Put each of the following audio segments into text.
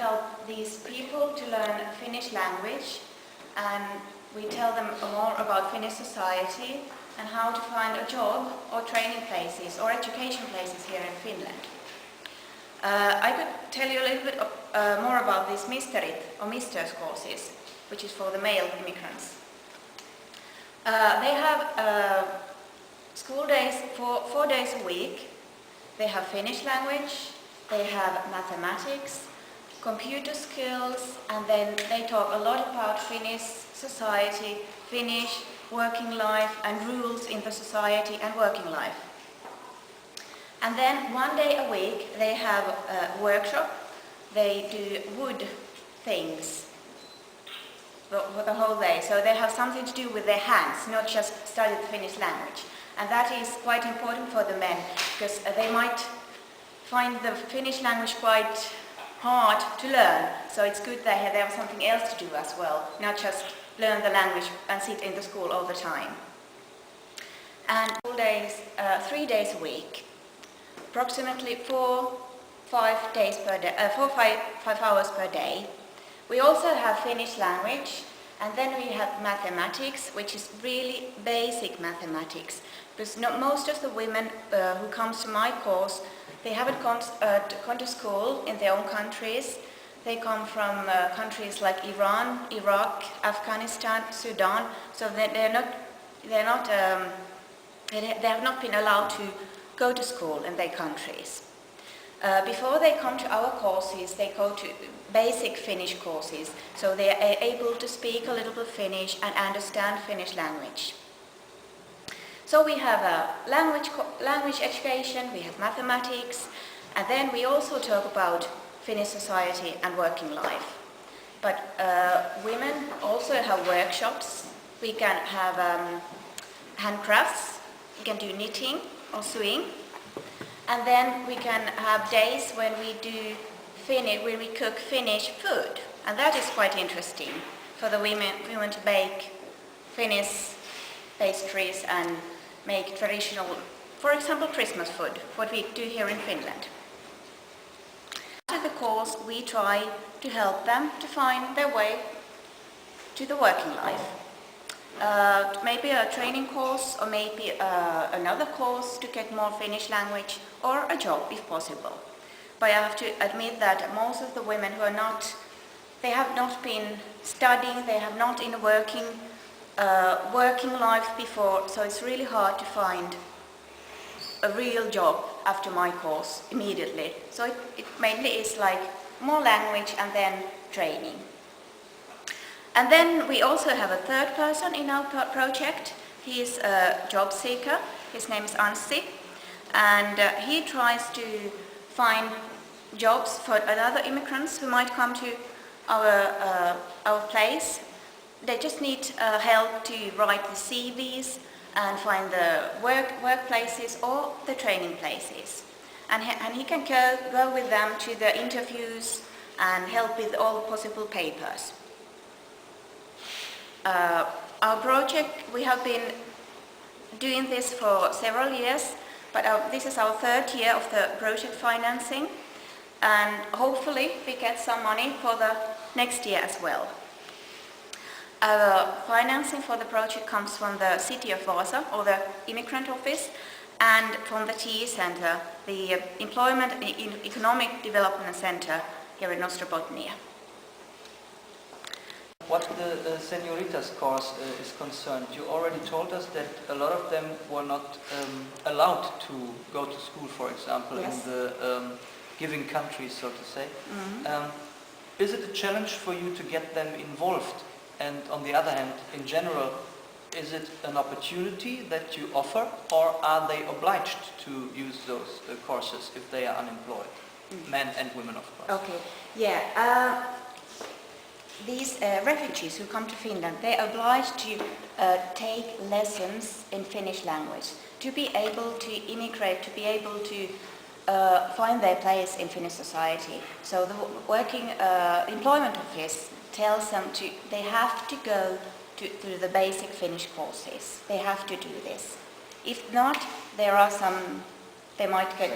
help these people to learn Finnish language, and we tell them more about Finnish society and how to find a job or training places or education places here in Finland. I could tell you a little bit more about these Misterit or Misters courses, which is for the male immigrants. They have school days for 4 days a week. They have Finnish language, they have mathematics, computer skills, and then they talk a lot about Finnish society, Finnish working life and rules in the society and working life. And then 1 day a week they have a workshop. They do wood things for the whole day. So they have something to do with their hands, not just study the Finnish language. And that is quite important for the men, because they might find the Finnish language quite hard to learn. So it's good that they have something else to do as well, not just learn the language and sit in the school all the time. And 3 days a week, approximately 4-5 days per day, 4-5 hours per day. We also have Finnish language, and then we have mathematics, which is really basic mathematics. Because most of the women who come to my course, they haven't gone to school in their own countries. They come from countries like Iran, Iraq, Afghanistan, Sudan. So they have not been allowed to go to school in their countries. Before they come to our courses, they go to basic Finnish courses, so they are able to speak a little bit Finnish and understand Finnish language. So we have language education, we have mathematics, and then we also talk about Finnish society and working life. But women also have workshops. We can have handcrafts, we can do knitting or sewing, and then we can have days when we cook Finnish food, and that is quite interesting for the women to bake Finnish pastries and make traditional, for example, Christmas food, what we do here in Finland. After the course, we try to help them to find their way to the working life. Maybe a training course, or maybe another course to get more Finnish language, or a job if possible. But I have to admit that most of the women who they have not been studying, they have not in a working life before, so it's really hard to find a real job after my course immediately. So it mainly is like more language and then training. And then we also have a third person in our project. He is a job seeker. His name is Anssi, and he tries to find jobs for other immigrants who might come to our place. They just need help to write the CVs and find the workplaces or the training places. And he can go with them to the interviews and help with all possible papers. Our project, we have been doing this for several years, but this is our 3rd year of the project financing, and hopefully we get some money for the next year as well. Our financing for the project comes from the City of Vaasa, or the Immigrant Office, and from the TE Center, the Employment and Economic Development Center here in Ostrobotnia. What the Senioritas course is concerned, you already told us that a lot of them were not allowed to go to school, for example, yes, in the giving countries, so to say. Mm-hmm. Is it a challenge for you to get them involved? And on the other hand, in general, is it an opportunity that you offer, or are they obliged to use those courses if they are unemployed? Mm-hmm. Men and women, of course. Okay, yeah. These refugees who come to Finland, they are obliged to take lessons in Finnish language to be able to immigrate, to be able to find their place in Finnish society. So the working employment office tells them they have to go through the basic Finnish courses. They have to do this. If not, there are they might get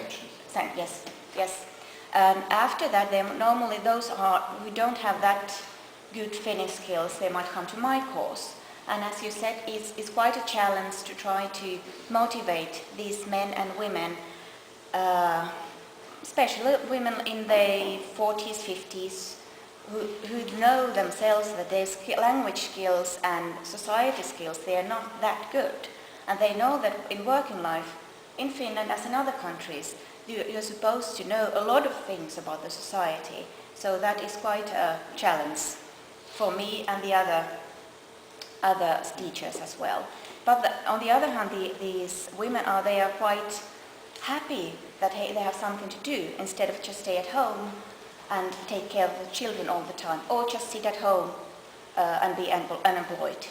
sanctions. Yes. And after that, normally those who don't have that good Finnish skills, they might come to my course. And as you said, it's quite a challenge to try to motivate these men and women, especially women in their 40s, 50s, who know themselves that their language skills and society skills, they are not that good. And they know that in working life, in Finland as in other countries, you're supposed to know a lot of things about the society. So that is quite a challenge for me and the other teachers as well. But on the other hand, these women they are quite happy that they have something to do instead of just stay at home and take care of the children all the time, or just sit at home and be unemployed.